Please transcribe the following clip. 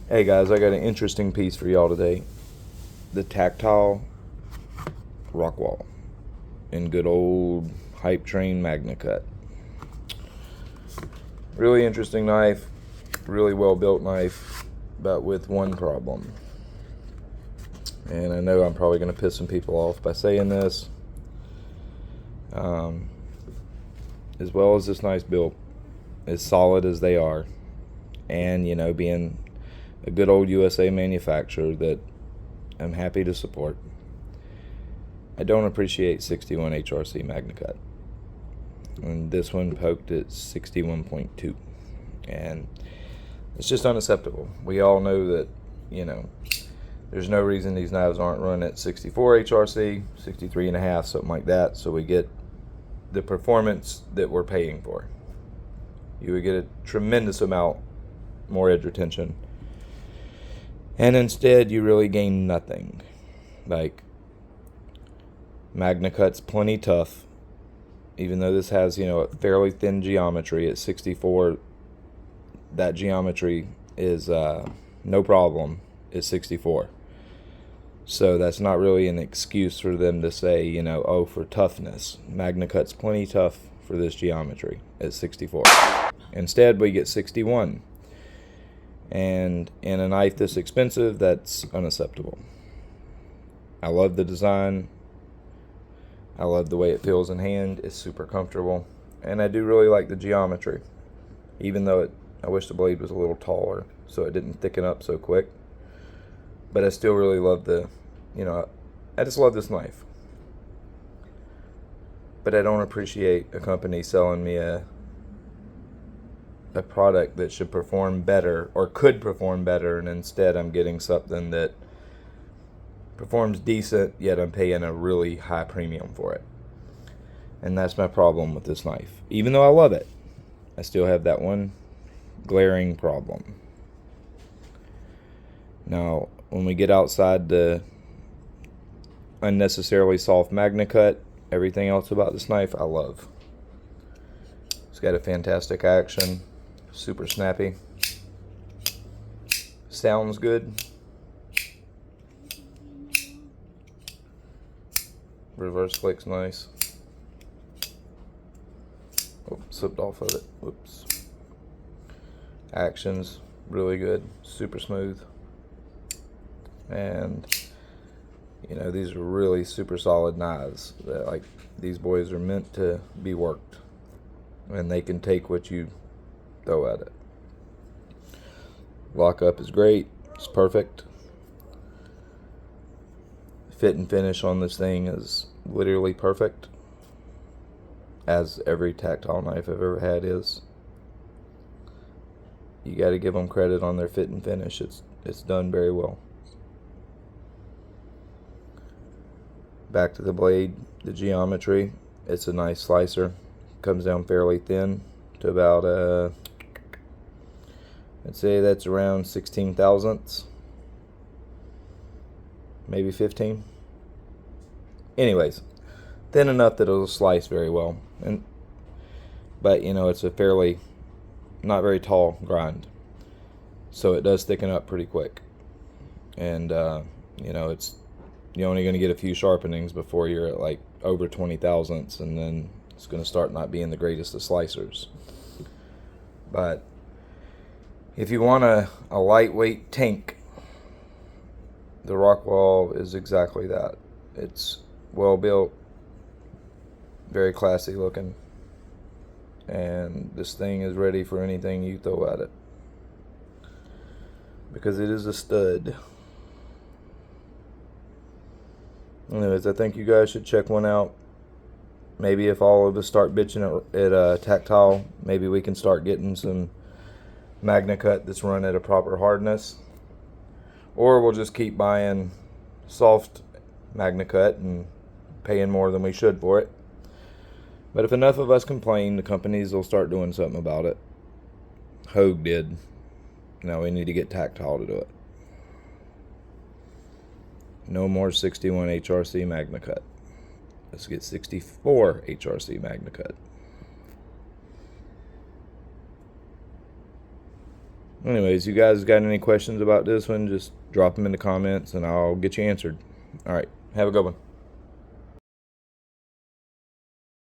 Hey guys, I got an interesting piece for y'all today. The Tactile Rockwall in good old hype train Magnacut. Really interesting knife, really well built knife, but with one problem. And I know I'm probably going to piss some people off by saying this. As well as this knife's built, as solid as they are, and being a good old USA manufacturer that I'm happy to support, I don't appreciate 61 HRC Magnacut. And this one poked at 61.2, and it's just unacceptable. We all know that there's no reason these knives aren't run at 64 HRC, 63 and a half, something like that, so we get the performance that we're paying for. You would get a tremendous amount more edge retention, and instead you really gain nothing. Like, Magnacut's plenty tough, even though this has a fairly thin geometry at 64. That geometry is no problem at 64, so that's not really an excuse for them to say oh, for toughness. Magnacut's plenty tough for this geometry at 64. Instead we get 61, and in a knife this expensive, that's unacceptable. I love the design, I love the way it feels in hand, it's super comfortable, and I do really like the geometry, even though I wish the blade was a little taller so it didn't thicken up so quick. But I still really love I just love this knife. But I don't appreciate a company selling me a product that should perform better, or could perform better, and instead I'm getting something that performs decent, yet I'm paying a really high premium for it. And that's my problem with this knife. Even though I love it, I still have that one glaring problem. Now, when we get outside the unnecessarily soft Magnacut, everything else about this knife I love. It's got a fantastic action, super snappy, sounds good, reverse flick's nice. Oh, slipped off of it, whoops. Action's really good, super smooth, and these are really super solid knives. Like, these boys are meant to be worked, and they can take what you throw at it. Lockup is great, it's perfect. Fit and finish on this thing is literally perfect, as every Tactile knife I've ever had is. You got to give them credit on their fit and finish. It's done very well. Back to the blade, the geometry. It's a nice slicer. Comes down fairly thin to about I'd say that's around 16 thousandths, maybe 15. Anyways, thin enough that it'll slice very well, but it's a fairly not very tall grind, so it does thicken up pretty quick, and it's you're only going to get a few sharpenings before you're at like over 20 thousandths, and then it's going to start not being the greatest of slicers. But if you want a lightweight tank, the Rockwall is exactly that. It's well built, very classy looking, and this thing is ready for anything you throw at it, because it is a stud. Anyways, I think you guys should check one out. Maybe if all of us start bitching at Tactile, maybe we can start getting some Magnacut that's run at a proper hardness, or we'll just keep buying soft Magnacut and paying more than we should for it. But if enough of us complain, the companies will start doing something about it. Hogue did. Now we need to get Tactile to do it. No more 61 HRC Magnacut. Let's get 64 HRC Magnacut. Anyways, you guys got any questions about this one, just drop them in the comments and I'll get you answered. All right, have a good one.